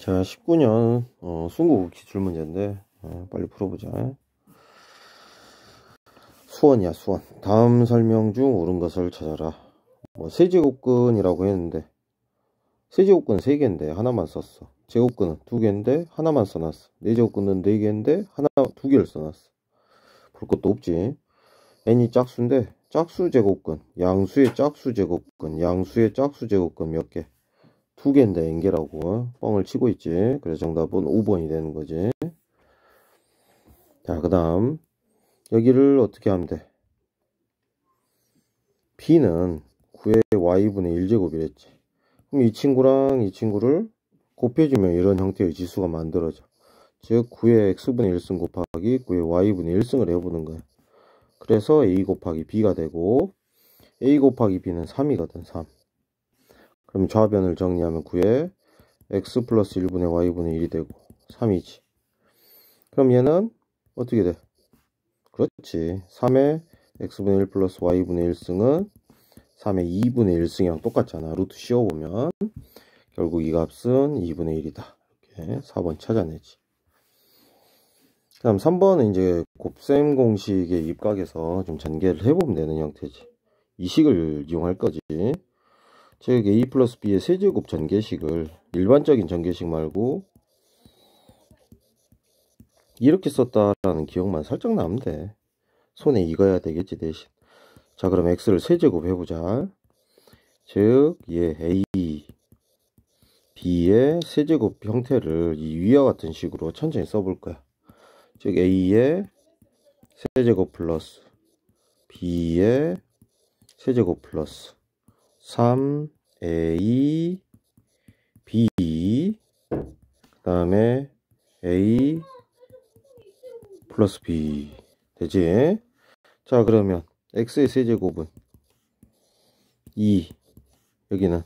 자, 19년 순국 기출문제인데 빨리 풀어보자. 수원이야, 수원. 다음 설명 중 옳은 것을 찾아라. 세제곱근이라고 했는데 세제곱근 3개인데 하나만 썼어. 제곱근은 2개인데 하나만 써놨어. 네제곱근은 4개인데 하나 2개를 써놨어. 볼 것도 없지. n이 짝수인데 짝수 제곱근, 양수의 짝수 제곱근, 양수의 짝수 제곱근 몇 개? 2개인데 n개라고 뻥을 치고 있지. 그래서 정답은 5번이 되는 거지. 자, 그 다음 여기를 어떻게 하면 돼? b는 9의 y분의 1제곱이랬지. 그럼 이 친구랑 이 친구를 곱해주면 이런 형태의 지수가 만들어져. 즉 9의 x분의 1승 곱하기 9의 y분의 1승을 해보는 거야. 그래서 a 곱하기 b가 되고 a 곱하기 b는 3이거든. 3. 그럼 좌변을 정리하면 9의 x 플러스 1분의 y분의 1이 되고 3이지. 그럼 얘는 어떻게 돼? 그렇지. 3의 x분의 1 플러스 y분의 1승은 3의 2분의 1승이랑 똑같잖아. 루트 씌워보면 결국 이 값은 2분의 1이다. 이렇게 4번 찾아내지. 그 다음 3번은 이제 곱셈 공식의 입각에서 좀 전개를 해보면 되는 형태지. 이 식을 이용할 거지. 즉 a 플러스 b의 세제곱 전개식을 일반적인 전개식 말고 이렇게 썼다라는 기억만 살짝 나면 돼. 손에 익어야 되겠지 대신. 자, 그럼 x를 세제곱 해보자. 즉 얘 a, b의 세제곱 형태를 이 위와 같은 식으로 천천히 써볼 거야. 즉 a의 세제곱 플러스 b의 세제곱 플러스 3a b 그 다음에 a 플러스 b 되지? 자, 그러면 x의 세제곱은 2, 여기는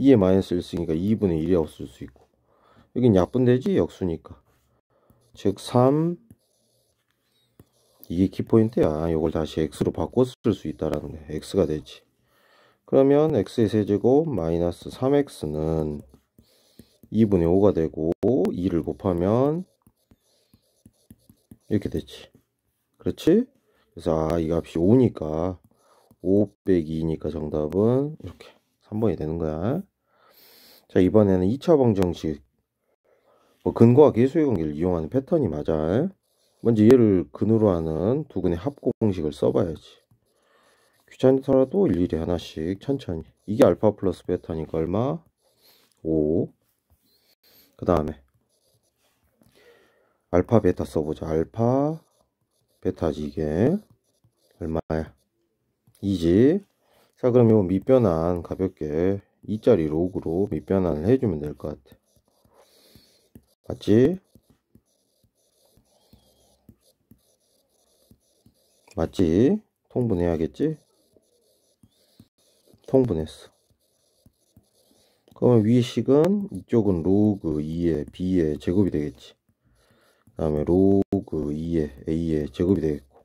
2의 마이너스 1승이니까 2분의 1이 없을 수 있고, 여긴 약분되지? 역수니까. 즉 3, 이게 키포인트야. 이걸 다시 x로 바꿔 쓸 수 있다라는 거야. x가 되지. 그러면 x의 세제곱 마이너스 3x는 2분의 5가 되고 2를 곱하면 이렇게 되지. 그렇지? 그래서 이 값이 5니까 5 빼기 2니까 정답은 이렇게 3번이 되는 거야. 자, 이번에는 2차 방정식 근과 계수의 관계를 이용하는 패턴이 맞아. 먼저 얘를 근으로 하는 두근의 합공식을 써봐야지. 귀찮더라도 일일이 하나씩 천천히. 이게 알파 플러스 베타니까 얼마? 5. 그 다음에 알파 베타 써보자. 알파 베타지 이게 얼마야? 2지. 자, 그럼 이거 밑변환 가볍게 2짜리 로그로 밑변환을 해주면 될 것 같아. 맞지? 맞지? 통분해야겠지? 통분했어. 그러면 위 식은 이쪽은 로그 2의 b의 제곱이 되겠지. 그 다음에 로그 2의 a의 제곱이 되겠고.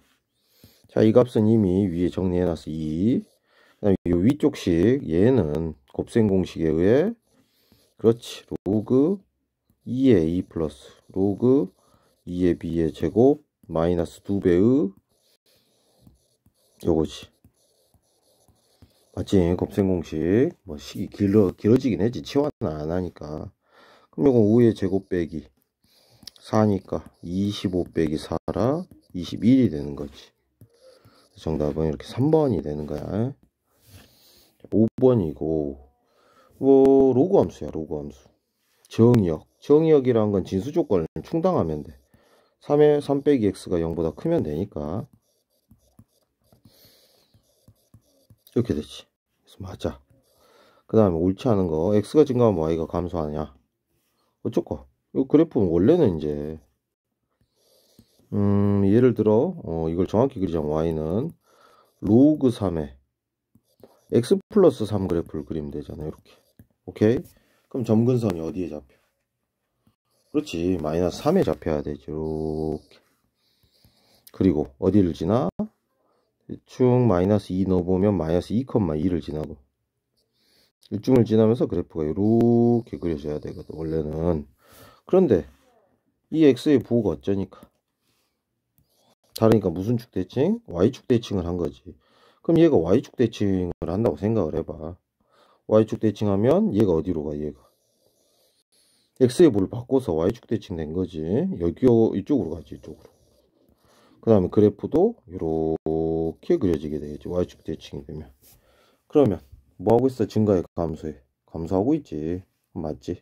자, 이 값은 이미 위에 정리해놨어. 2. 그 다음에 이 위쪽 식 얘는 곱셈 공식에 의해 그렇지. 로그 2의 a 플러스 로그 2의 b의 제곱 마이너스 2배의 요거지. 맞지? 곱셈 공식 식이 길어지긴 했지. 치환은 안 하니까. 그럼 이건 5의 제곱 빼기 4니까 25 빼기 4라 21이 되는 거지. 정답은 이렇게 3번이 되는 거야. 5번이고 로그 함수야. 로그 함수. 정의역이란 건 진수 조건을 충당하면 돼. 3의 3 빼기 x가 0보다 크면 되니까 이렇게 되지. 그래서 맞아. 그 다음에 옳지 않은 거 x가 증가하면 y가 감소하냐. 어쩌고 이 그래프는 원래는 이제 예를 들어 이걸 정확히 그리자면 y는 로그 3에 x 플러스 3 그래프를 그리면 되잖아요. 이렇게. 오케이? 그럼 점근선이 어디에 잡혀? 그렇지. 마이너스 3에 잡혀야 되죠. 이렇게. 그리고 어디를 지나? 대충 마이너스 2 넣어보면 마이너스 2,2를 지나고 일중을 지나면서 그래프가 이렇게 그려져야 되거든. 원래는 그런데 이 x의 부호가 어쩌니까? 다르니까 무슨 축 대칭? y축 대칭을 한 거지. 그럼 얘가 y축 대칭을 한다고 생각을 해봐. y축 대칭하면 얘가 어디로 가? 얘가 x의 부를 바꿔서 y축 대칭 된 거지. 여기 이쪽으로 가지. 이쪽으로. 그 다음에 그래프도 이렇게 그려지게 되겠지. y축 대칭이 되면. 그러면 뭐 하고 있어? 증가해, 감소해? 감소하고 있지. 맞지?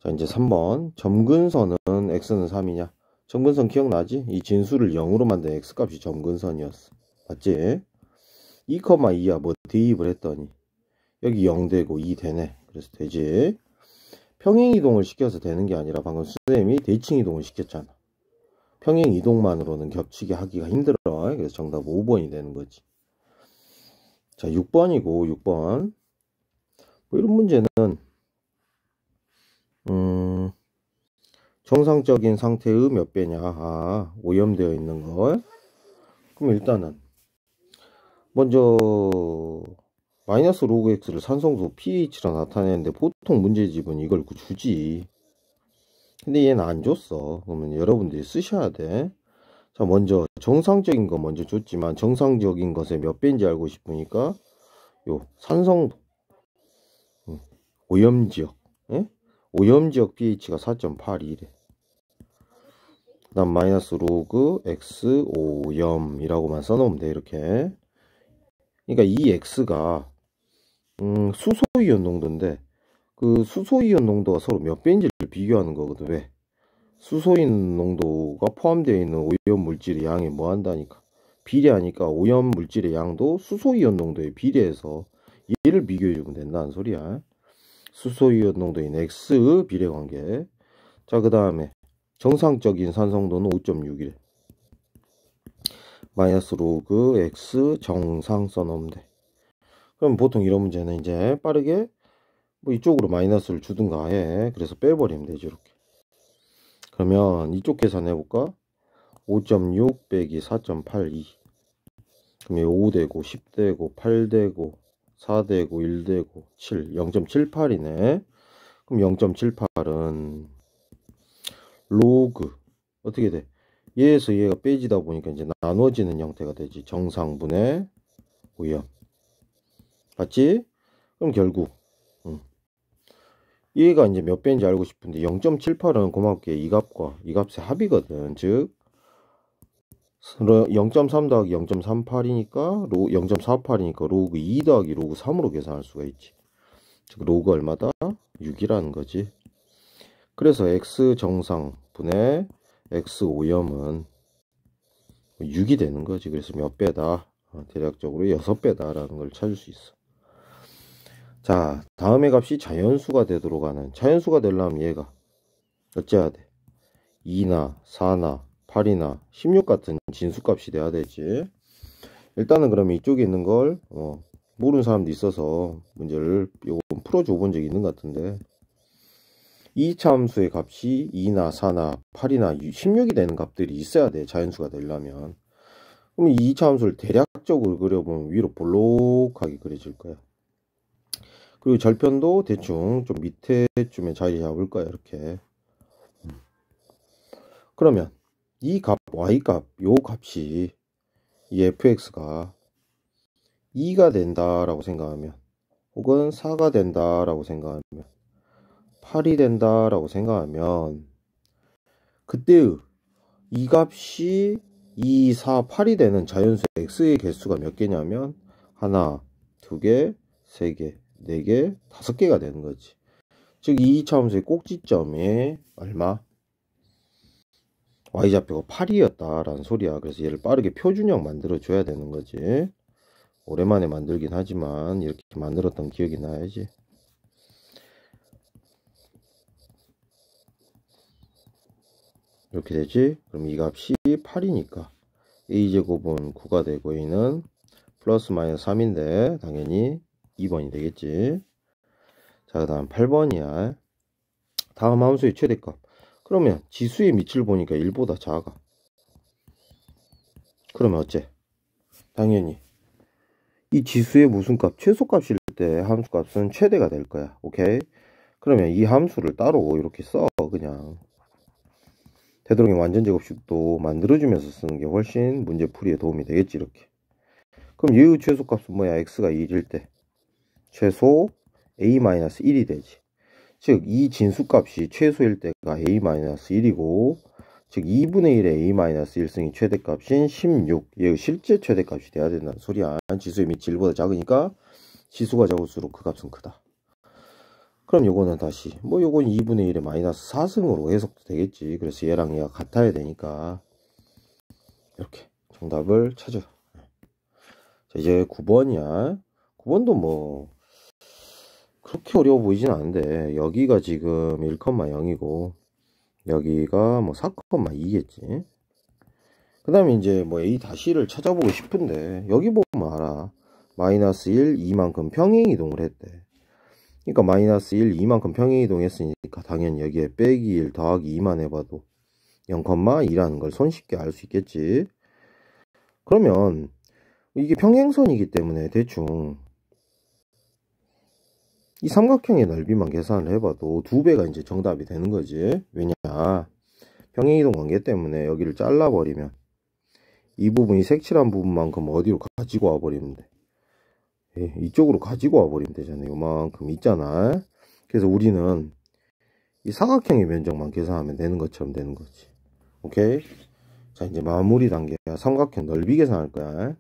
자, 이제 3번. 점근선은 x는 3이냐? 점근선 기억나지? 이 진수를 0으로 만든 x값이 점근선이었어. 맞지? 2,2야. 뭐 대입을 했더니 여기 0 되고 2 되네. 그래서 되지. 평행이동을 시켜서 되는 게 아니라 방금 선생님이 대칭이동을 시켰잖아. 평행이동만으로는 겹치게 하기가 힘들어. 그래서 정답 5번이 되는 거지. 자, 6번이고 6번. 뭐 이런 문제는 정상적인 상태의 몇 배냐? 아, 오염되어 있는 거. 그럼 일단은 먼저 마이너스 로그 x를 산성도 pH로 나타내는데 보통 문제집은 이걸 주지. 근데 얘는 안 줬어. 그러면 여러분들이 쓰셔야 돼. 자, 먼저 정상적인 거 먼저 줬지만 정상적인 것의 몇 배인지 알고 싶으니까 요 산성도 오염지역, 예? 오염지역 pH가 4.82래. 그 다음 마이너스 로그 x 오염이라고만 써놓으면 돼. 이렇게. 그러니까 이 x가 수소이온 농도인데 그 수소이온 농도가 서로 몇 배인지를 비교하는 거거든. 왜? 수소이온 농도가 포함되어 있는 오염 물질의 양이 뭐 한다니까? 비례하니까 오염 물질의 양도 수소이온 농도에 비례해서 얘를 비교해 주면 된다는 소리야. 수소이온 농도인 X 비례 관계. 자, 그 다음에 정상적인 산성도는 5.6이래. 마이너스 로그 X 정상 써놓으면 돼. 그럼 보통 이런 문제는 이제 빠르게 뭐 이쪽으로 마이너스를 주든가 해. 그래서 빼버리면 되죠. 이렇게. 그러면 이쪽 계산해 볼까? 5.6 빼기 4.82. 그럼 5 되고 10 되고 8 되고 4 되고 1 되고 7. 0.78이네. 그럼 0.78은 로그 어떻게 돼? 얘에서 얘가 빼지다 보니까 이제 나눠지는 형태가 되지. 정상분의 오염. 맞지? 그럼 결국 얘가 이제 몇 배인지 알고 싶은데 0.78은 고맙게 이 값과 이 값의 합이거든. 즉 0.3 더하기 0.38이니까 0.48이니까 로그 2 더하기 로그 3으로 계산할 수가 있지. 즉 로그 얼마다? 6이라는 거지. 그래서 x 정상분의 x 오염은 6이 되는 거지. 그래서 몇 배다? 대략적으로 6배다 라는 걸 찾을 수 있어. 자, 다음의 값이 자연수가 되도록 하는, 자연수가 되려면 얘가 어째야 돼? 2나 4나 8이나 16 같은 진수값이 돼야 되지. 일단은 그러면 이쪽에 있는 걸 모르는 사람도 있어서 문제를 요건 풀어줘 본 적이 있는 것 같은데, 이 참수의 값이 2나 4나 8이나 16이 되는 값들이 있어야 돼. 자연수가 되려면. 그럼 이 참수를 대략적으로 그려보면 위로 볼록하게 그려질 거야. 그리고 절편도 대충 좀 밑에쯤에 자리 잡을 거야. 이렇게. 그러면 이 값, y값, 요 값이 이 fx가 2가 된다라고 생각하면, 혹은 4가 된다라고 생각하면, 8이 된다라고 생각하면, 그때의 이 값이 2, 4, 8이 되는 자연수 x의 개수가 몇 개냐면 하나, 두 개, 세 개, 네 개, 5개가 되는 거지. 즉 이 차함수의 꼭지점이 얼마? y좌표가 8이었다라는 소리야. 그래서 얘를 빠르게 표준형 만들어 줘야 되는 거지. 오랜만에 만들긴 하지만 이렇게 만들었던 기억이 나야지. 이렇게 되지. 그럼 이 값이 8이니까 a제곱은 9가 되고 a는 플러스 마이너스 3인데 당연히 2번이 되겠지. 자, 그 다음 8번이야. 다음 함수의 최대값. 그러면 지수의 밑을 보니까 1보다 작아. 그러면 어째? 당연히 이 지수의 무슨 값? 최소값일 때 함수값은 최대가 될 거야. 오케이? 그러면 이 함수를 따로 이렇게 써. 그냥 되도록이면 완전 제곱식도 만들어주면서 쓰는 게 훨씬 문제풀이에 도움이 되겠지. 이렇게. 그럼 얘의 최소값은 뭐야? x가 1일 때 최소 a-1이 되지. 즉 이 진수값이 최소일 때가 a-1이고 즉 2분의 1의 a-1승이 최대값인 16. 얘의 실제 최대값이 돼야 된다는 소리야. 지수의 밑이 1보다 작으니까 지수가 작을수록 그 값은 크다. 그럼 요거는 다시 요건 2분의 1의 마이너스 4승으로 해석도 되겠지. 그래서 얘랑 얘가 같아야 되니까 이렇게 정답을 찾아. 자, 이제 9번이야. 9번도 그렇게 어려워 보이진 않은데 여기가 지금 1,0이고 여기가 4,2겠지. 그 다음에 이제 A 다시를 찾아보고 싶은데 여기 보면 알아. 마이너스 1, 2만큼 평행이동을 했대. 그러니까 마이너스 1, 2만큼 평행이동했으니까 당연히 여기에 빼기 1 더하기 2만 해봐도 0,2라는 걸 손쉽게 알 수 있겠지. 그러면 이게 평행선이기 때문에 대충 이 삼각형의 넓이만 계산을 해봐도 2배가 이제 정답이 되는 거지. 왜냐? 평행이동 관계 때문에 여기를 잘라버리면 이 부분이 색칠한 부분만큼 어디로 가지고 와버리면 돼. 이쪽으로 가지고 와버리면 되잖아요. 요만큼 있잖아. 그래서 우리는 이 사각형의 면적만 계산하면 되는 것처럼 되는 거지. 오케이? 자, 이제 마무리 단계야. 삼각형 넓이 계산할 거야.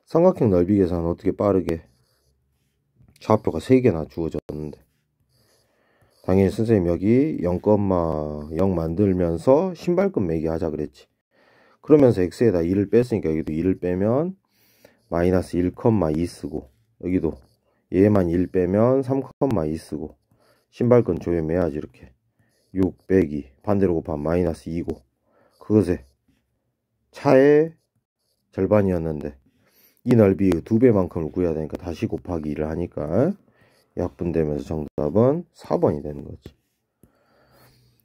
삼각형 넓이 계산 어떻게 빠르게? 좌표가 3개나 주어졌는데 당연히 선생님 여기 0,0 만들면서 신발끈 매기 하자 그랬지. 그러면서 x에다 2를 뺐으니까 여기도 2를 빼면 마이너스 1,2 쓰고 여기도 얘만 1 빼면 3,2 쓰고 신발끈 조여 매야지. 이렇게 6 빼기 반대로 곱하면 마이너스 2고 그것에 차의 절반이었는데 이 넓이의 2배만큼을 구해야 되니까 다시 곱하기 2를 하니까 약분되면서 정답은 4번이 되는 거지.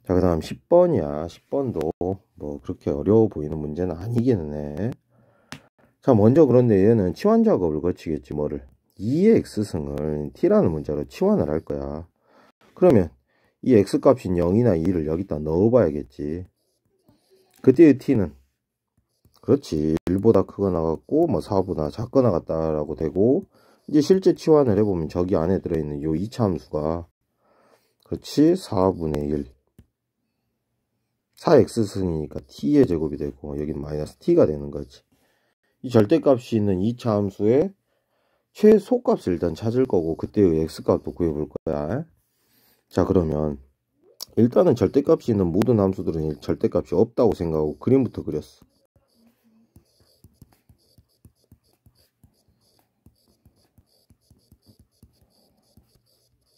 자, 그 다음 10번이야. 10번도 그렇게 어려워 보이는 문제는 아니기는 해. 자, 먼저 그런데 얘는 치환 작업을 거치겠지. 뭐를? 2의 x승을 t라는 문자로 치환을 할 거야. 그러면 이 x값인 0이나 2를 여기다 넣어봐야겠지. 그때의 t는 그렇지 1보다 크거나 같고 4보다 작거나 같다라고 되고 이제 실제 치환을 해보면 저기 안에 들어있는 요 2차 함수가 그렇지 4분의 1 4x승이니까 t의 제곱이 되고 여기는 마이너스 t가 되는 거지. 이 절대값이 있는 2차 함수의 최소값을 일단 찾을 거고 그때의 x값도 구해볼 거야. 자, 그러면 일단은 절대값이 있는 모든 함수들은 절대값이 없다고 생각하고 그림부터 그렸어.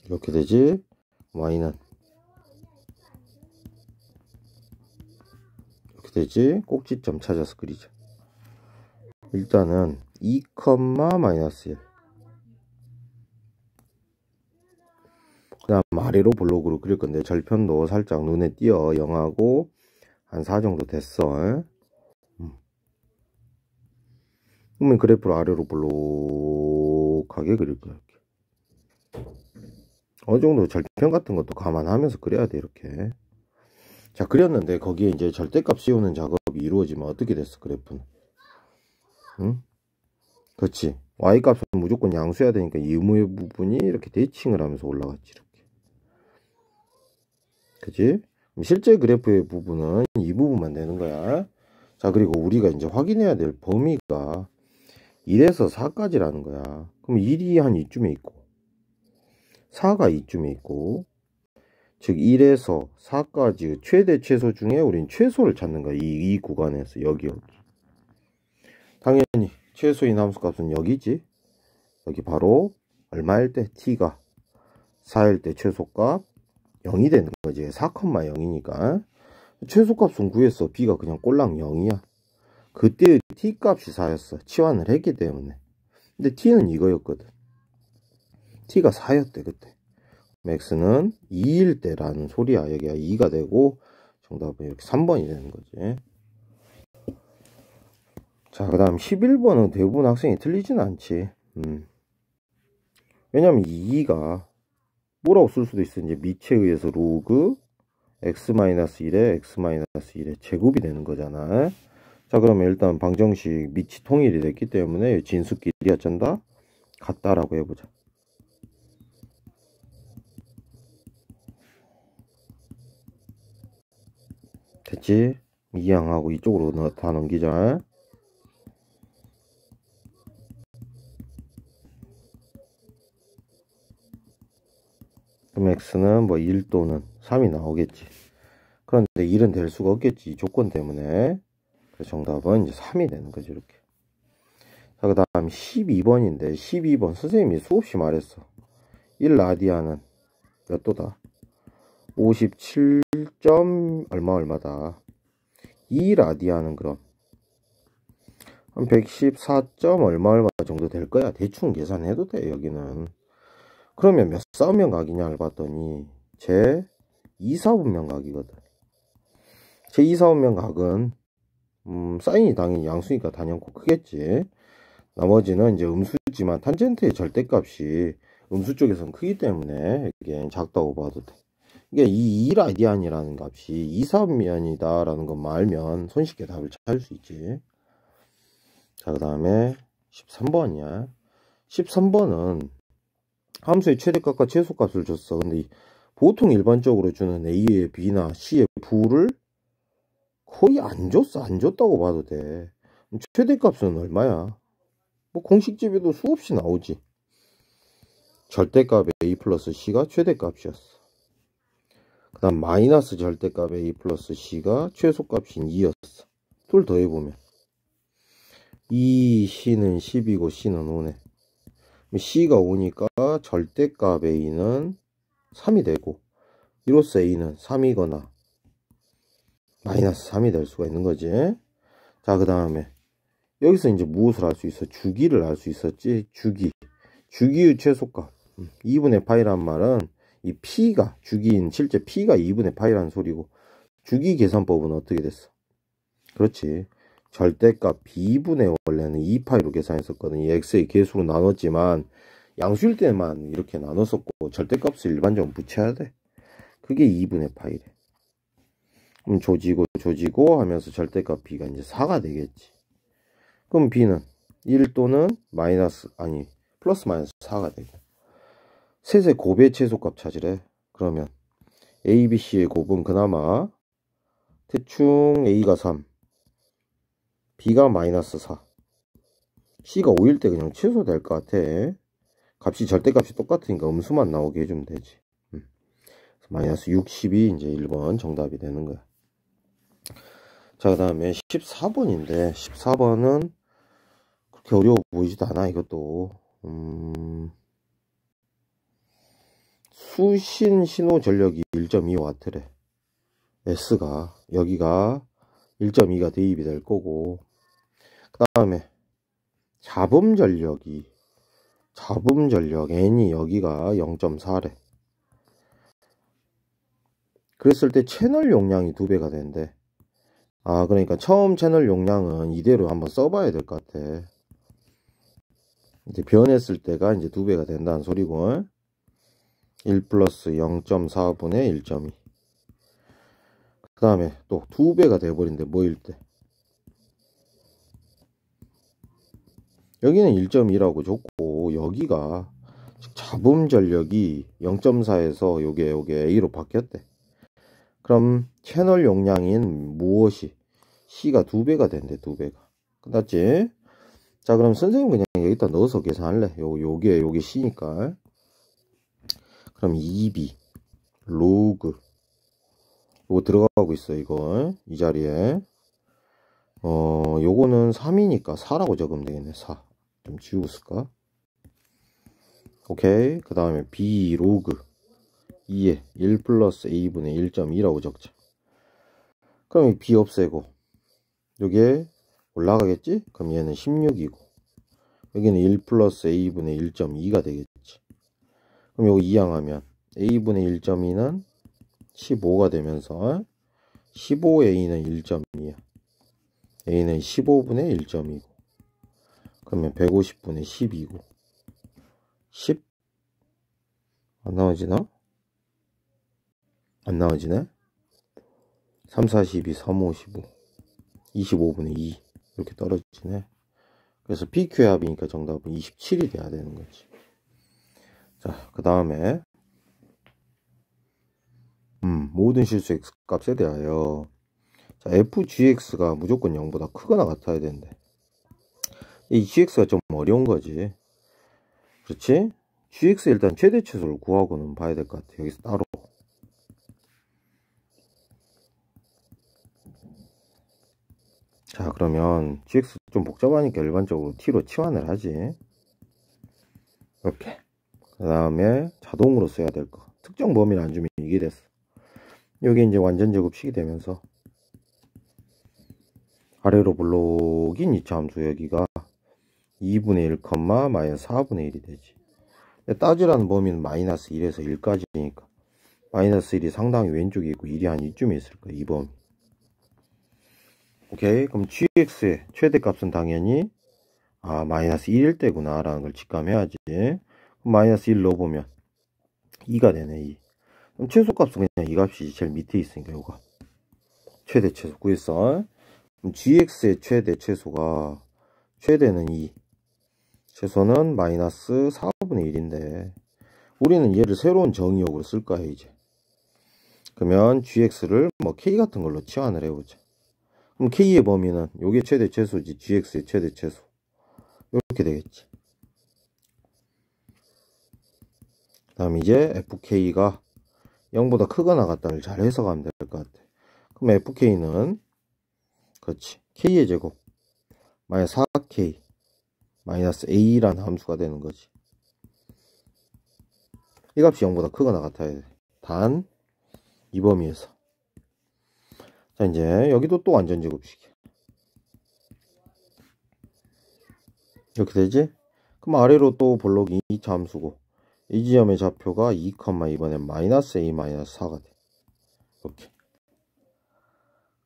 이렇게 되지. y는 이렇게 되지. 꼭지점 찾아서 그리자. 일단은 2, 마이너스 1. 그 다음 아래로 블록으로 그릴 건데 절편도 살짝 눈에 띄어 0하고 한 4 정도 됐어. 그러면 그래프를 아래로 볼록하게 그릴 거야. 이렇게. 어느 정도 절편 같은 것도 감안하면서 그려야 돼. 이렇게. 자, 그렸는데 거기에 이제 절대값 씌우는 작업이 이루어지면 어떻게 됐어? 그래프는. 응? 그렇지. y값은 무조건 양수해야 되니까 이 의무의 부분이 이렇게 대칭을 하면서 올라갔지. 이렇게. 그치? 실제 그래프의 부분은 이 부분만 되는 거야. 자, 그리고 우리가 이제 확인해야 될 범위가 1에서 4까지라는 거야. 그럼 1이 한 이쯤에 있고 4가 이쯤에 있고 즉 1에서 4까지 최대 최소 중에 우린 최소를 찾는 거야. 이 구간에서 여기 당연히 최소인 함수값은 여기지. 여기 바로 얼마일 때 t가 4일 때 최소값 0이 되는 거지. 4,0이니까 최소값은 구했어. b가 그냥 꼴랑 0이야. 그때의 t값이 4였어. 치환을 했기 때문에. 근데 t는 이거였거든. t가 4였대 그때. x는 2일 때라는 소리야. 여기가 2가 되고 정답은 이렇게 3번이 되는 거지. 자, 그 다음 11번은 대부분 학생이 틀리진 않지. 왜냐면 이 2가 뭐라고 쓸 수도 있어. 이제 미치에 의해서 로그 x-1에 x-1의 제곱이 되는 거잖아. 자, 그러면 일단 방정식 미치 통일이 됐기 때문에 진수끼리 어쩐다? 같다라고 해보자. 됐지? 이항하고 이쪽으로 다 넘기자. 그럼 x는 뭐 1 또는 3이 나오겠지. 그런데 1은 될 수가 없겠지. 이 조건 때문에. 그래서 정답은 이제 3이 되는 거지, 이렇게. 자, 그 다음 12번인데, 12번 선생님이 수없이 말했어. 1라디안은 몇 도다? 57. 얼마다. 2라디안은 그럼 한 114. 얼마 정도 될 거야. 대충 계산해도 돼, 여기는. 그러면 몇 사분면 각이냐를 봤더니 제 2사분면 각이거든. 제 2사분면 각은 사인이 당연히 양수니까 단연코 크겠지. 나머지는 이제 음수지만 탄젠트의 절대값이 음수 쪽에서는 크기 때문에 이게 작다고 봐도 돼. 이게 이 2라디안이라는 값이 2사분면이다 라는 것만 알면 손쉽게 답을 찾을 수 있지. 자, 그 다음에 13번이야. 13번은 함수의 최대값과 최소값을 줬어. 근데 보통 일반적으로 주는 A의 B나 C의 부를 거의 안 줬어. 안 줬다고 봐도 돼. 최대값은 얼마야? 뭐 공식집에도 수없이 나오지. 절대값 A 플러스 C가 최대값이었어. 그 다음 마이너스 절대값 A 플러스 C가 최소값인 2였어. 둘 더해보면 2, C는 10이고 C는 5네. C가 5니까 절대값 A는 3이 되고, 이로써 A는 3이거나 마이너스 3이 될 수가 있는 거지. 자, 그 다음에 여기서 이제 무엇을 알 수 있어? 주기를 알 수 있었지. 주기의 최소값 2분의 파이란 말은 이 P가 주기인, 실제 P가 2분의 파이라는 소리고, 주기 계산법은 어떻게 됐어? 그렇지, 절대값 B분의 원래는 2파이로 계산했었거든. 이 X의 개수로 나눴지만 양수일 때만 이렇게 나눴었고, 절대값을 일반적으로 붙여야 돼. 그게 2분의 파이래. 그럼 조지고 하면서 절대값 B가 이제 4가 되겠지. 그럼 B는 1 또는 플러스 마이너스 4가 되고, 셋의 곱의 최소값 찾으래. 그러면 A, B, C의 곱은 그나마 대충 A가 3, B가 마이너스 4, C가 5일 때 그냥 취소될 것 같아. 값이 절대값이 똑같으니까 음수만 나오게 해주면 되지. 마이너스 60이 이제 1번 정답이 되는 거야. 자, 그 다음에 14번인데 14번은 그렇게 어려워 보이지도 않아. 이것도 수신 신호 전력이 1.2W래. S가 여기가 1.2가 대입이 될 거고, 그 다음에 잡음 전력 N이 여기가 0.4래. 그랬을 때 채널 용량이 2배가 된대. 그러니까 처음 채널 용량은 이대로 한번 써봐야 될 것 같아. 이제 변했을 때가 이제 2배가 된다는 소리고, 1 플러스 0.4분의 1.2. 그 다음에 또 2배가 돼버린대. 뭐일 때? 여기는 1.2라고 줬고, 여기가 잡음 전력이 0.4에서 요게 A로 바뀌었대. 그럼 채널 용량인 무엇이? C가 2배가 된대. 2배가. 끝났지? 자, 그럼 선생님 그냥 여기다 넣어서 계산할래. 요게 C니까. 그럼 2B 로그 요거 들어가고 있어. 이거 이 자리에 요거는 3이니까 4라고 적으면 되겠네. 4 좀 지우고 쓸까? 오케이. 그 다음에 B 로그 2에 1 플러스 A분의 1.2라고 적자. 그럼 이 B 없애고 요게 올라가겠지? 그럼 얘는 16이고 여기는 1 플러스 A분의 1.2가 되겠지. 그럼 요거 이항하면 A분의 1.2는 15가 되면서 15A는 1.2야. A는 15분의 1.2고, 그러면 150분의 12고 10 안 나와지나? 안 나와지네? 3, 4, 12, 3, 5, 15 25분의 2 이렇게 떨어지네. 그래서 PQ의 합이니까 정답은 27이 돼야 되는 거지. 자, 그 다음에 모든 실수 x 값에 대하여 자, fgx가 무조건 0보다 크거나 같아야 되는데 이 gx가 좀 어려운 거지. 그렇지? gx 일단 최대 최소를 구하고는 봐야 될 것 같아. 여기서 따로. 자, 그러면 gx 좀 복잡하니까 일반적으로 t로 치환을 하지. 이렇게. 그 다음에 자동으로 써야 될 거. 특정 범위를 안 주면 이게 됐어. 여기 이제 완전 제곱식이 되면서 아래로 블록인 이차 함수 여기가 2분의 1, 마이너스 4분의 1이 되지. 따지라는 범위는 마이너스 1에서 1까지니까 마이너스 1이 상당히 왼쪽에 있고 1이 한 이쯤에 있을 거야. 이 범위. 오케이. 그럼 gx의 최대값은 당연히 마이너스 1일 때구나 라는 걸 직감해야지. 그럼 마이너스 1 넣어보면 2가 되네. 2. 그럼 최소값은 그냥 이 값이 제일 밑에 있으니까 요거 최대 최소 구했어. 그럼 gx의 최대 최소가 최대는 2, 최소는 마이너스 4분의 1인데 우리는 얘를 새로운 정의역으로 쓸 거야 이제. 그러면 gx를 뭐 k 같은 걸로 치환을 해보자. 그럼 k의 범위는 요게 최대 최소지. gx의 최대 최소 이렇게 되겠지. 그 다음 이제 fk가 0보다 크거나 같다를 잘 해석하면 될 것 같아. 그럼 fk는 그렇지 k의 제곱 마이너스 4k 마이너스 a라는 함수가 되는 거지. 이 값이 0보다 크거나 같아야 돼. 단 이 범위에서. 자, 이제 여기도 또 완전 제곱식이야. 이렇게 되지? 그럼 아래로 또 블록이 2차 함수고 이 지점의 좌표가 2, 이번엔 마이너스 a 마이너스 4가 돼. 이렇게.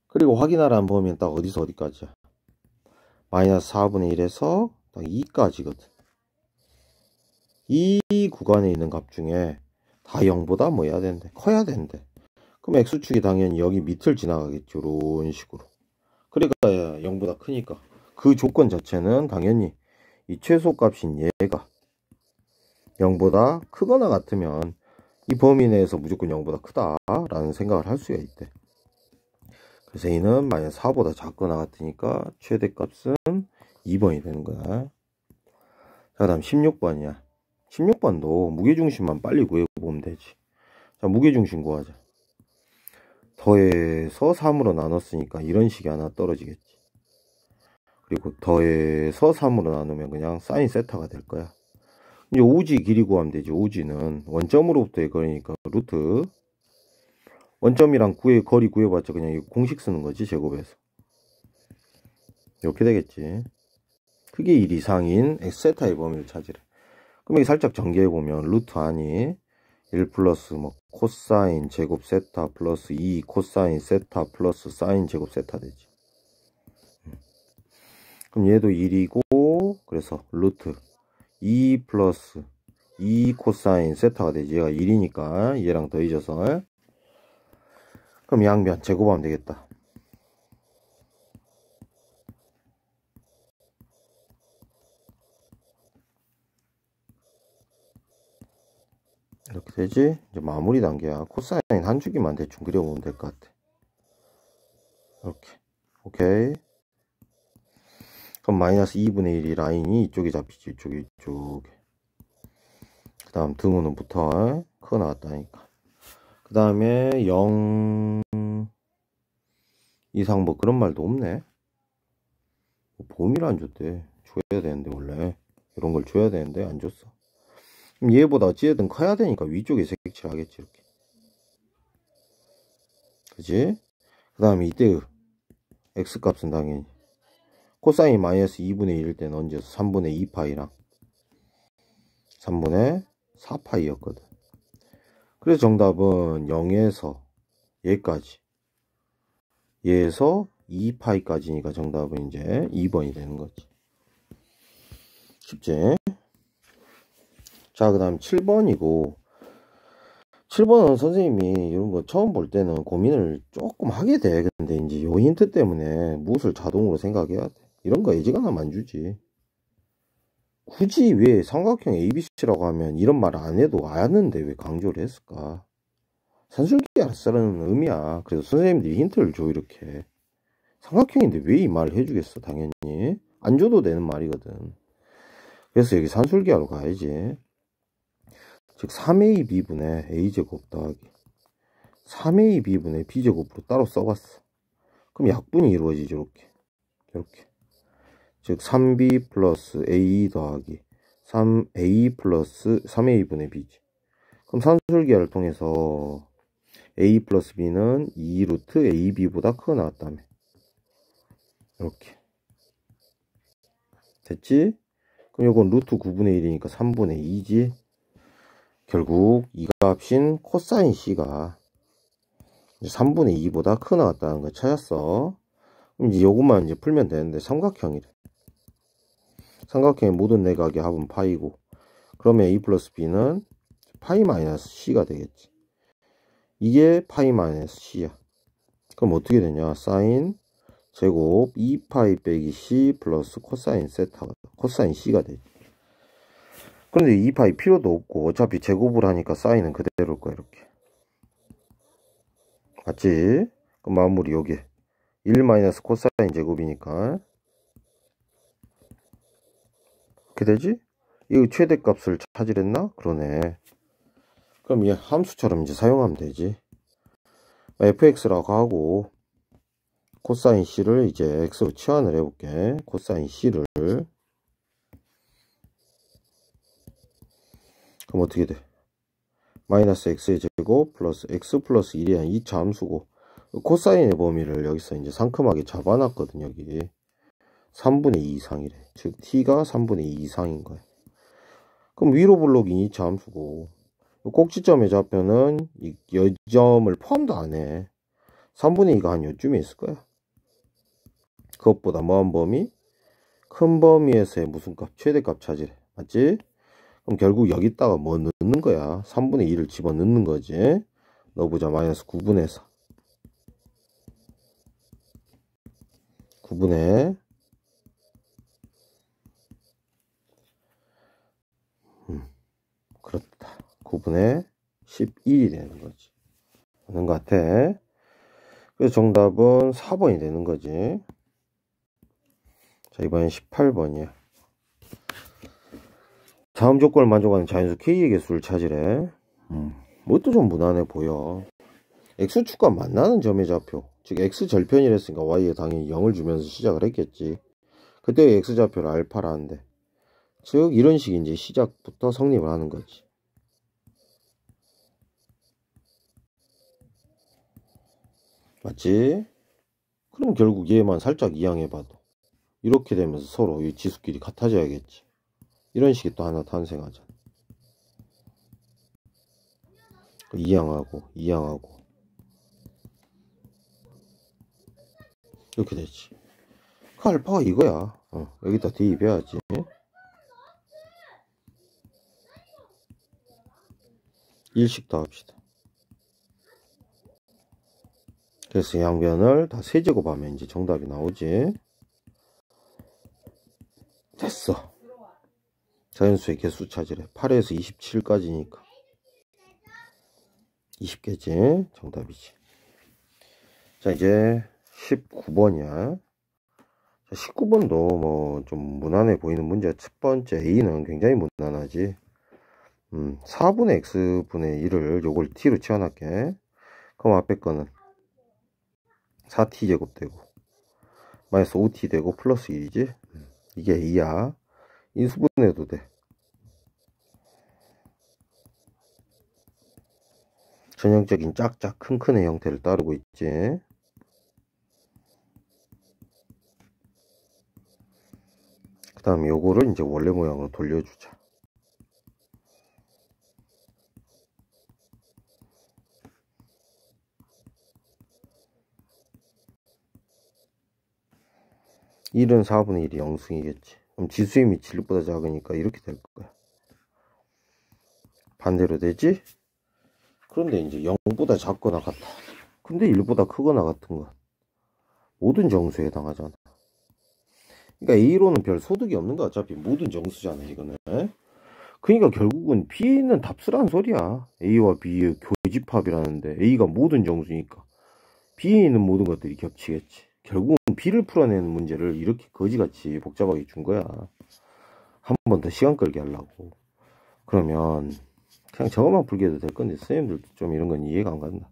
그리고 확인하라는 범위는 딱 어디서 어디까지야? 마이너스 4분의 1에서 딱 2까지거든. 이 구간에 있는 값 중에 다 0보다 뭐 해야 되는데? 커야 되는데. 그럼 x축이 당연히 여기 밑을 지나가겠죠. 이런 식으로. 그러니까 0보다 크니까 그 조건 자체는 당연히 이 최소값인 얘가 0보다 크거나 같으면 이 범위 내에서 무조건 0보다 크다 라는 생각을 할 수가 있대. 그래서 a는 마이너스 4보다 작거나 같으니까 최대값은 2번이 되는 거야. 자, 그 다음 16번이야 16번도 무게중심만 빨리 구해보면 되지. 자, 무게중심 구하자. 더해서 3으로 나눴으니까 이런 식이 하나 떨어지겠지. 그리고 더해서 3으로 나누면 그냥 사인 세타가 될 거야. 이제 오지 길이 구하면 되지. 오지는 원점으로부터의 거리니까 루트 원점이랑 거리 구해봤자 그냥 공식 쓰는 거지. 제곱해서 이렇게 되겠지. 크게 1 이상인 x세타의 범위를 찾으래. 그럼 여기 살짝 전개해보면 루트 안이 1 플러스 뭐 코사인 제곱 세타 플러스 2 코사인 세타 플러스 사인 제곱 세타 되지. 그럼 얘도 1이고 그래서 루트 2 플러스 2 코사인 세타가 되지. 얘가 1이니까 얘랑 더해져서 그럼 양변 제곱하면 되겠다. 이렇게 되지. 이제 마무리 단계야. 코사인 한 주기만 대충 그려보면 될 것 같아. 이렇게. 오케이. 그럼 마이너스 2분의 1이 라인이 이쪽에 잡히지. 이쪽에. 그 다음 등호는 붙어. 커 나왔다니까. 그 다음에 0 이상 뭐 그런 말도 없네. 범위를 안 줬대. 줘야 되는데 원래. 이런 걸 줘야 되는데 안 줬어. 그럼 얘보다 어찌됐든 커야 되니까 위쪽에 색칠하겠지. 이렇게. 그치? 그 다음에 이때 x값은 당연히 코사인 마이너스 2분의 1일 때는 얹어서 3분의 2파이랑 3분의 4파이였거든. 그래서 정답은 0에서 얘까지 얘에서 2파이까지니까 정답은 이제 2번이 되는 거지. 쉽지? 자, 그 다음 7번이고 7번은 선생님이 이런 거 처음 볼 때는 고민을 조금 하게 돼. 근데 이제 요 힌트 때문에 무엇을 자동으로 생각해야 돼. 이런 거 예지간하면 안 주지. 굳이 왜 삼각형 ABC라고 하면 이런 말 안 해도 아는데 왜 강조를 했을까? 산술기를 쓰라는 의미야. 그래서 선생님들이 힌트를 줘 이렇게. 삼각형인데 왜 이 말을 해주겠어? 당연히 안 줘도 되는 말이거든. 그래서 여기 산술기하러 가야지. 즉 3AB분의 A제곱 더하기 3AB분의 B제곱으로 따로 써봤어. 그럼 약분이 이루어지죠. 이렇게 즉 3B 플러스 A 더하기 3A 플러스 3A분의 B지. 그럼 산술기하를 통해서 A 플러스 B는 2루트 AB보다 크게 나왔다며. 이렇게 됐지? 그럼 이건 루트 9분의 1이니까 3분의 2지. 결국 이 값인 코사인 C가 3분의 2보다 크게 나왔다는 걸 찾았어. 그럼 이제 요것만 이제 풀면 되는데 삼각형이래. 삼각형의 모든 내각의 합은 파이고, 그러면 A 플러스 B는 파이 마이너스 C가 되겠지. 이게 파이 마이너스 C야. 그럼 어떻게 되냐? 사인 제곱 2파이 빼기 C 플러스 코사인 세타가 코사인 C가 되지. 그런데 2파이 필요도 없고 어차피 제곱을 하니까 사인은 그대로일 거야. 이렇게 맞지? 그럼 마무리 여기 1 마이너스 코사인 제곱이니까 이렇게 되지? 이거 최대값을 찾으랬나? 그러네. 그럼 이 함수처럼 이제 사용하면 되지. fx라고 하고 코사인 c를 이제 x로 치환을 해볼게. 코사인 c를 그럼 어떻게 돼? 마이너스 x의 제곱 플러스 x 플러스 1이야. 2차 함수고 코사인의 범위를 여기서 이제 상큼하게 잡아놨거든. 여기 3분의 2 이상이래. 즉 t가 3분의 2 이상인 거야. 그럼 위로 블록이 2차 함수고 꼭지점의 좌표는 이 여점을 포함도 안 해. 3분의 2가 한 요쯤에 있을 거야. 그것보다 뭐한 범위? 큰 범위에서의 무슨 값? 최대값 찾으래. 맞지? 그럼 결국 여기다가 뭐 넣는 거야? 3분의 2를 집어 넣는 거지. 넣어보자. 마이너스 9분의 4. 9분의 그렇다. 9분의 11이 되는 거지. 맞는 것 같아. 그래서 정답은 4번이 되는 거지. 자, 이번엔 18번이야. 다음 조건을 만족하는 자연수 K의 개수를 찾으래. 뭣도 좀 무난해 보여. X축과 만나는 점의 좌표, 즉 X절편이랬으니까 Y에 당연히 0을 주면서 시작을 했겠지. 그때 X좌표를 알파라는데, 즉 이런 식이 이제 시작부터 성립을 하는 거지. 맞지? 그럼 결국 얘만 살짝 이항해봐도 이렇게 되면서 서로 이 지수끼리 같아져야겠지. 이런 식이 또 하나 탄생하잖아. 이항하고 이렇게 되지. 그 알파가 이거야. 여기다 대입해야지. 일식 더 합시다. 그래서 양변을 다 세제곱하면 이제 정답이 나오지. 됐어. 자연수의 개수 찾으래. 8에서 27까지니까 20개지. 정답이지. 자, 이제 19번이야. 자, 19번도 뭐 좀 무난해 보이는 문제. 첫 번째 A는 굉장히 무난하지. 4분의 x분의 1을 요걸 t로 치환할게. 그럼 앞에 거는 4t 제곱 되고 마이너스 5t 되고 플러스 1이지. 이게 A야. 인수분해도 돼. 전형적인 짝짝 큰큰의 형태를 따르고 있지. 그 다음 요거를 이제 원래 모양으로 돌려주자. 일은 4분의 1이 0승이겠지. 그럼 지수의 힘이 진립보다 작으니까 이렇게 될 거야. 반대로 되지? 그런데 이제 0보다 작거나 같다. 근데 1보다 크거나 같은 것. 모든 정수에 해당하잖아. 그러니까 A로는 별 소득이 없는 거 어차피 모든 정수잖아 이거는. 그러니까 결국은 B에 있는 답수란 소리야. A와 B의 교집합이라는데 A가 모든 정수니까 B에 있는 모든 것들이 겹치겠지. 결국은 B를 풀어내는 문제를 이렇게 거지같이 복잡하게 준 거야. 한 번 더 시간 끌게 하려고. 그러면 그냥 저것만 풀게 해도 될 건데 선생님들도 좀 이런 건 이해가 안 간다.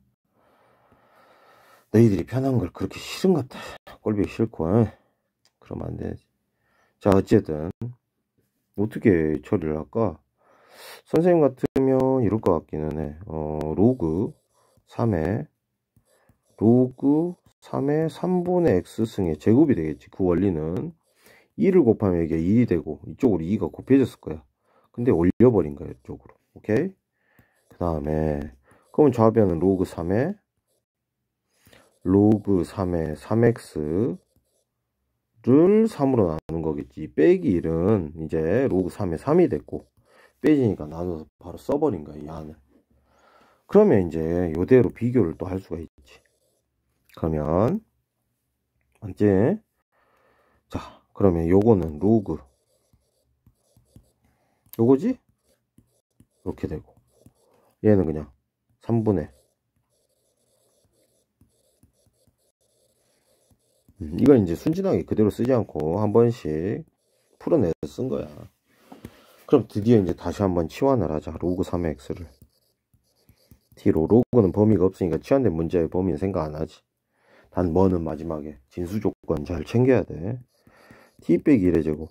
너희들이 편한 걸 그렇게 싫은갑다. 꼴보기 싫고. 그러면 안 되지. 자, 어쨌든 어떻게 처리를 할까? 선생님 같으면 이럴 것 같기는 해. 로그 3의 3분의 x승의 제곱이 되겠지. 그 원리는 2를 곱하면 이게 1이 되고 이쪽으로 2가 곱해졌을 거야. 근데 올려버린 거야 이쪽으로. 오케이? 그 다음에 그럼 좌변은 로그 3의 3x를 3으로 나누는 거겠지. 빼기 1은 이제 로그 3의 3이 됐고 빼지니까 나눠서 바로 써버린 거야 이 안을. 그러면 이제 이대로 비교를 또 할 수가 있지. 그러면 번째, 자 그러면 요거는 로그 요거지? 이렇게 되고 얘는 그냥 3분의 이건 이제 순진하게 그대로 쓰지 않고 한 번씩 풀어내서 쓴 거야. 그럼 드디어 이제 다시 한번 치환을 하자. 로그 3의 x를 t로. 로그는 범위가 없으니까 치환된 문제의 범위는 생각 안 하지. 단 뭐는 마지막에 진수 조건 잘 챙겨야 돼. t 빼기 1의 제곱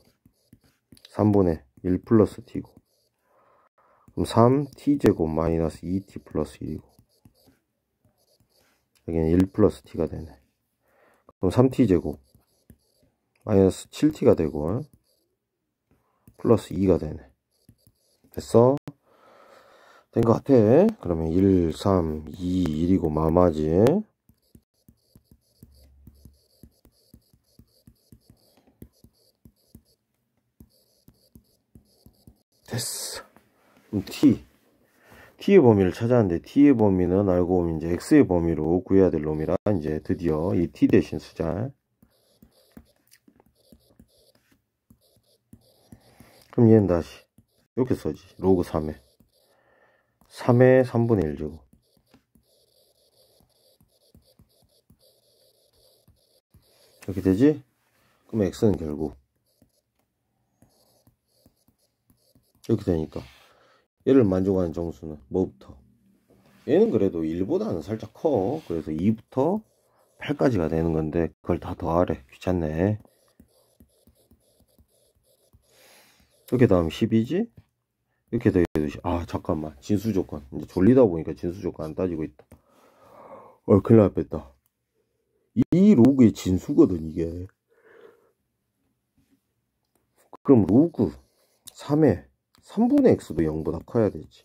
3분의 1 플러스 t고, 그럼 3t제곱 마이너스 2t 플러스 1이고 여기는 1 플러스 t가 되네. 그럼 3t제곱 마이너스 7t가 되고 플러스 2가 되네. 됐어? 된 것 같아. 그러면 1, 3, 2, 1이고 마마지. 됐어. 그럼 t의 범위를 찾았는데 t의 범위는 알고 보면 이제 x의 범위로 구해야 될 놈이라 이제 드디어 이 t 대신 쓰자. 그럼 얘는 다시 이렇게 써지. 로그 3의 3분의 1 제곱 이렇게 되지? 그럼 x는 결국 이렇게 되니까 얘를 만족하는 정수는 뭐부터? 얘는 그래도 1보다는 살짝 커. 그래서 2부터 8까지가 되는 건데 그걸 다 더하래. 귀찮네. 이렇게 다음 10이지? 이렇게 돼도 아 잠깐만 진수조건 이제 졸리다 보니까 진수조건 안 따지고 있다. 큰일 날 뻔했다. 이 로그의 진수거든 이게. 그럼 로그 3의 3분의 x도 0보다 커야 되지.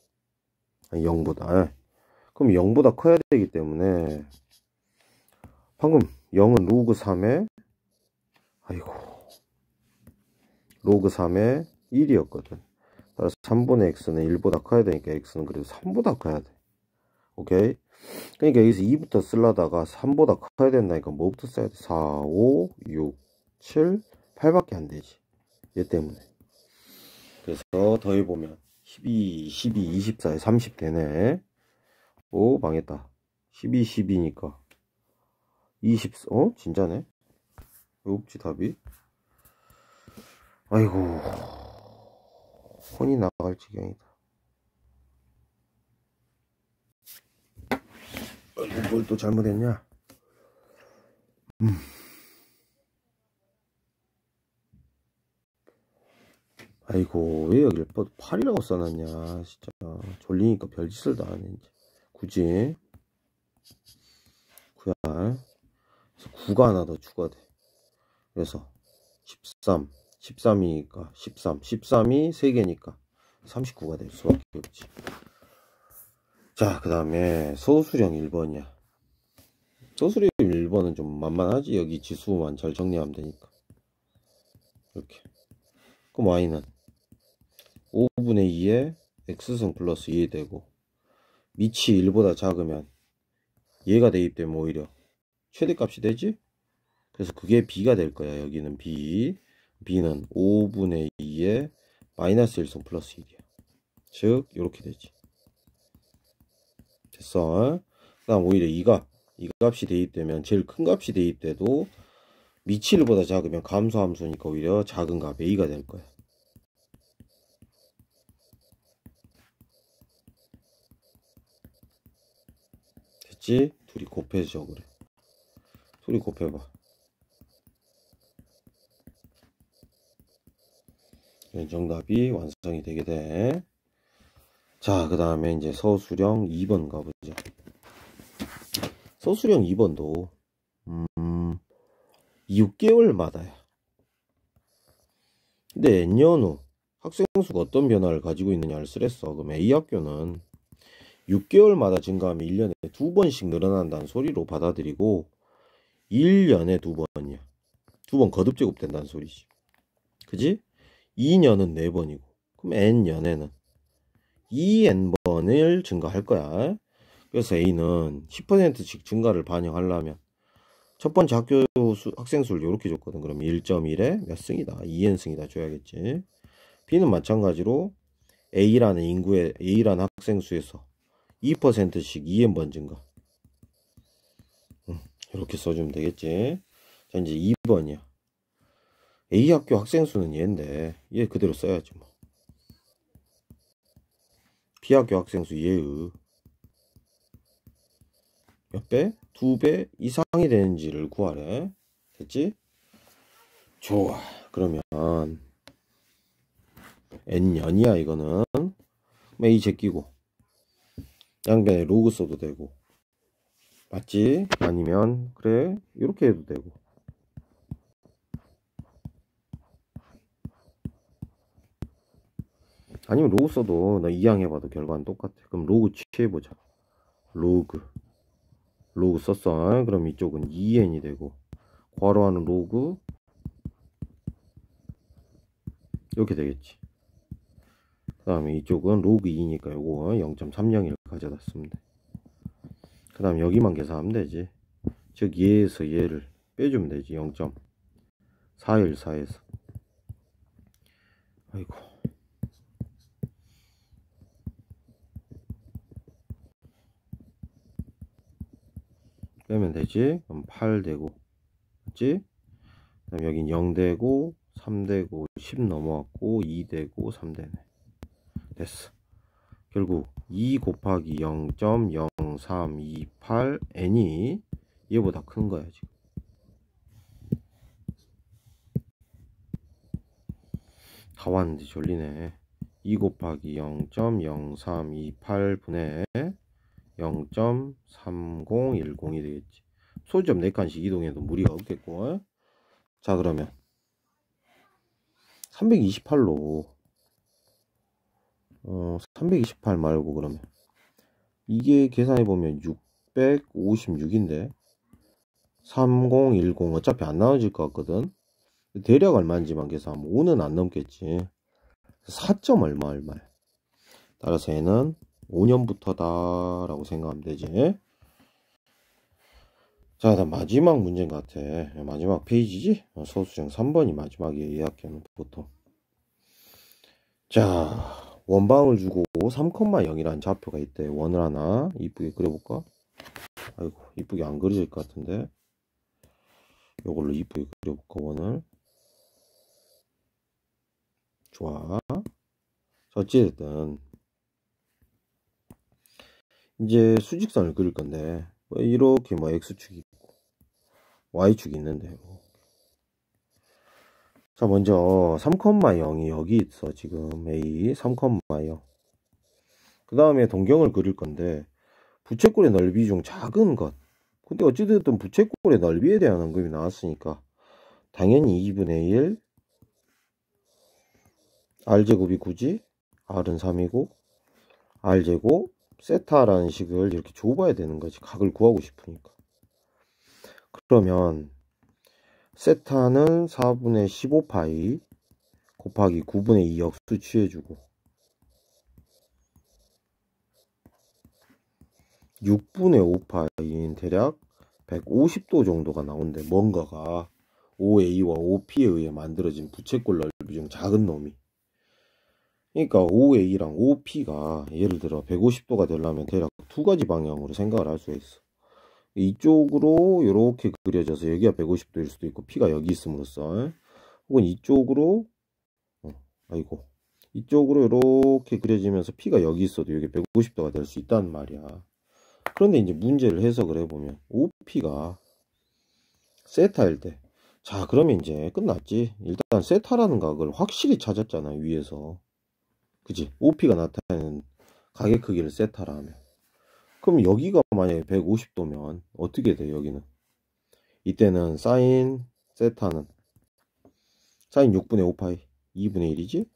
아니 0보다. 그럼 0보다 커야 되기 때문에 방금 0은 로그 3의 아이고 로그 3의 1이었거든. 따라서 3분의 x는 1보다 커야 되니까 x는 그래도 3보다 커야 돼. 오케이? 그러니까 여기서 2부터 쓰려다가 3보다 커야 된다니까 뭐부터 써야 돼? 4, 5, 6, 7, 8밖에 안 되지. 얘 때문에. 그래서 더해보면 12, 24에 30 되네. 오 망했다. 12, 12니까 20, 진짜네? 왜 없지 답이? 아이고 혼이 나갈 지경이다. 뭘 또 잘못했냐? 아이고 왜 여기를 8이라고 써놨냐. 진짜 졸리니까 별짓을 다 하네 이제. 굳이 9야. 9가 하나 더 추가돼. 그래서 13이니까 13이 3개니까 39가 될 수밖에 없지. 자 그 다음에 소수령 1번이야. 소수령 1번은 좀 만만하지. 여기 지수만 잘 정리하면 되니까. 이렇게. 그럼 y는 5분의 2에 x승 플러스 2 되고 밑이 1보다 작으면 얘가 대입되면 오히려 최대값이 되지? 그래서 그게 b가 될 거야. 여기는 b는 5분의 2에 마이너스 1승 플러스 1이야. 즉 이렇게 되지. 됐어. 그 다음 오히려 이 값이 대입되면 제일 큰 값이 대입돼도 밑이 1보다 작으면 감소함수니까 오히려 작은 값 a가 될 거야. 됐지? 둘이 곱해져 그래. 둘이 곱해봐. 정답이 완성이 되게 돼. 자, 그 다음에 이제 서술형 2번 가보자. 서술형 2번도 6개월마다야. 근데 N년 후 학생 수가 어떤 변화를 가지고 있느냐를 쓰랬어. 그럼 A학교는 6개월마다 증가하면 1년에 2번씩 늘어난다는 소리로 받아들이고 1년에 2번이야. 2번 거듭 제곱된다는 소리지. 그지? 2년은 4번이고 그럼 N년에는 2N번을 증가할 거야. 그래서 A는 10%씩 증가를 반영하려면 첫 번째 학생 수를 이렇게 줬거든. 그럼 1.1에 몇 승이다? 2N승이다 줘야겠지. B는 마찬가지로 A라는 A라는 학생 수에서 2%씩 2N번 증가. 이렇게 써주면 되겠지. 자, 이제 2번이야. A 학교 학생 수는 얘인데 얘 그대로 써야지 뭐. B 학교 학생 수 얘의 몇 배? 2배 이상이 되는지를 구하래. 됐지? 좋아. 그러면 N년이야 이거는. A 제끼고 양변에 로그 써도 되고 맞지? 아니면 그래 이렇게 해도 되고 아니면 로그 써도 나 이항 해봐도 결과는 똑같아. 그럼 로그 취해보자. 로그 썼어. 그럼 이쪽은 2n이 되고 괄호하는 로그 이렇게 되겠지. 그 다음에 이쪽은 로그 2니까 요거 0.30을 가져다 쓰면 돼. 그 다음 여기만 계산하면 되지. 즉 얘에서 얘를 빼주면 되지. 0.414에서 아이고 빼면 되지. 그럼 8 되고 맞지? 그 다음 여긴 0 되고 3 되고 10 넘어왔고 2 되고 3 되네. 됐어. 결국 2 곱하기 0.0328n이 얘보다 큰 거야 지금. 다 왔는데 졸리네. 2 곱하기 0.0328분의 0.3010이 되겠지. 소지점 4칸씩 이동해도 무리가 없겠고. 자 그러면 328로 328 말고 그러면 이게 계산해보면 656인데 3010 어차피 안 나눠질 것 같거든. 대략 얼마인지만 계산하면 5는 안 넘겠지. 4점 얼마야. 따라서 얘는 5년부터다 라고 생각하면 되지. 자, 다음 마지막 문제인 것 같아. 마지막 페이지지? 서술형 3번이 마지막이에요. 이 학교는 보통. 자, 원방을 주고 3,0이라는 좌표가 있대. 원을 하나 이쁘게 그려볼까? 아이고 이쁘게 안 그려질 것 같은데 요걸로 이쁘게 그려볼까 원을. 좋아. 어찌됐든 이제 수직선을 그릴 건데 이렇게 x축이 있고 y축이 있는데 자 먼저 3,0이 여기 있어. 지금 A 3,0. 그 다음에 동경을 그릴 건데 부채꼴의 넓이 중 작은 것. 근데 어찌됐든 부채꼴의 넓이에 대한 언급이 나왔으니까 당연히 2분의 1 r제곱이 9지 r은 3이고 r제곱 세타라는 식을 이렇게 줘봐야 되는 거지. 각을 구하고 싶으니까. 그러면 세타는 4분의 15파이 곱하기 9분의 2 역수 취해주고 6분의 5파인 대략 150도 정도가 나온대. 뭔가가 OA와 OP에 의해 만들어진 부채꼴 넓이 중 작은 놈이. 그러니까 OA랑 OP가 예를 들어 150도가 되려면 대략 두 가지 방향으로 생각을 할 수가 있어. 이쪽으로 이렇게 그려져서 여기가 150도일 수도 있고 P가 여기 있음으로써, 혹은 이쪽으로 이쪽으로 이렇게 그려지면서 P가 여기 있어도 여기 150도가 될 수 있단 말이야. 그런데 이제 문제를 해석을 해보면 OP가 세타일 때, 자 그러면 이제 끝났지. 일단 세타라는 각을 확실히 찾았잖아 위에서. 그지? OP가 나타내는 가계 크기를 세타라 하면, 그럼 여기가 만약에 150도면 어떻게 돼? 여기는 이때는 사인 세타는 사인 6분의 5파이 2분의 1이지,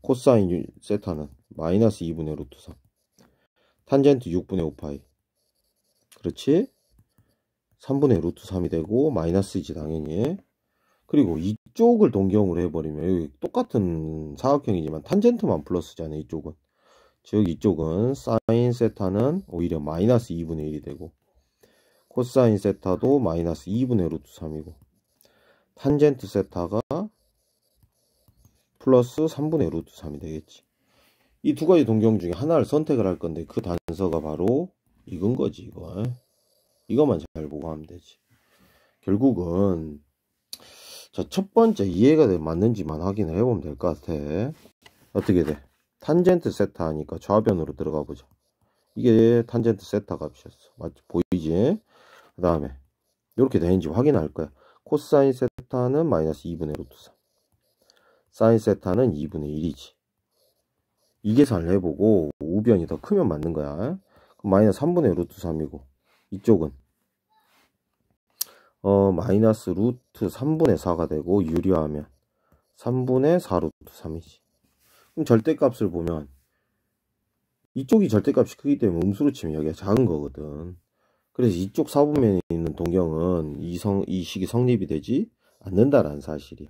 코사인 세타는 마이너스 2분의 루트 3, 탄젠트 6분의 5파이, 그렇지? 3분의 루트 3이 되고 마이너스이지 당연히. 그리고 이쪽을 동경으로 해버리면 여기 똑같은 사각형이지만 탄젠트만 플러스잖아 이쪽은. 즉 이쪽은 사인 세타는 오히려 마이너스 2분의 1이 되고, 코사인 세타도 마이너스 2분의 루트 3이고, 탄젠트 세타가 플러스 3분의 루트 3이 되겠지. 이 두 가지 동경 중에 하나를 선택을 할 건데 그 단서가 바로 이건 거지. 이거만 잘 보고 하면 되지. 결국은 자, 첫 번째 이해가 맞는지만 확인을 해보면 될 것 같아. 어떻게 돼? 탄젠트 세타 하니까 좌변으로 들어가 보자. 이게 탄젠트 세타 값이었어. 맞지? 보이지? 그 다음에 이렇게 되는지 확인할 거야. 코사인 세타는 마이너스 2분의 루트 3, 사인 세타는 2분의 1이지. 이 계산을 해보고 우변이 더 크면 맞는 거야. 그럼 마이너스 3분의 루트 3이고, 이쪽은 마이너스 루트 3분의 4가 되고, 유리하면 3분의 4 루트 3이지. 그럼 절대값을 보면 이쪽이 절대값이 크기 때문에 음수로 치면 여기가 작은 거거든. 그래서 이쪽 사분면에 있는 동경은 이 식이 성립이 되지 않는다라는 사실이야.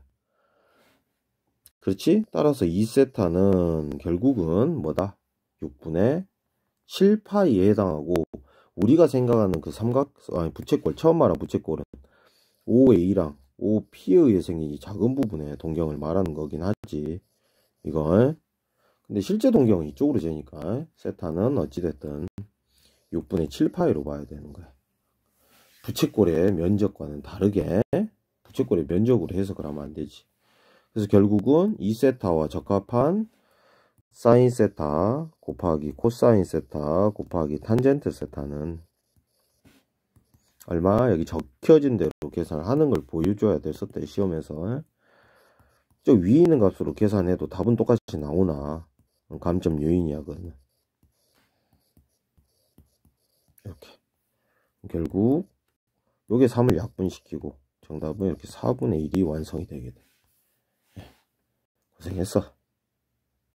그렇지? 따라서 2세타는 결국은 뭐다? 6분의 7파이에 해당하고, 우리가 생각하는 그 부채꼴, 처음 말한 부채꼴은 OA랑 OP에 의해 생긴 이 작은 부분의 동경을 말하는 거긴 하지 이걸. 근데 실제 동경은 이쪽으로 재니까 세타는 어찌됐든 6분의 7파이로 봐야 되는 거야. 부채꼴의 면적과는 다르게 부채꼴의 면적으로 해석을 하면 안 되지. 그래서 결국은 2세타와 적합한 사인 세타 곱하기 코사인 세타 곱하기 탄젠트 세타는 얼마? 여기 적혀진 대로 계산을 하는 걸 보여줘야 됐었대 시험에서. 저 위에 있는 값으로 계산해도 답은 똑같이 나오나 감점 요인이야 그거는. 이렇게 결국 요게 3을 약분시키고 정답은 이렇게 4분의 1이 완성이 되게 돼. 고생했어.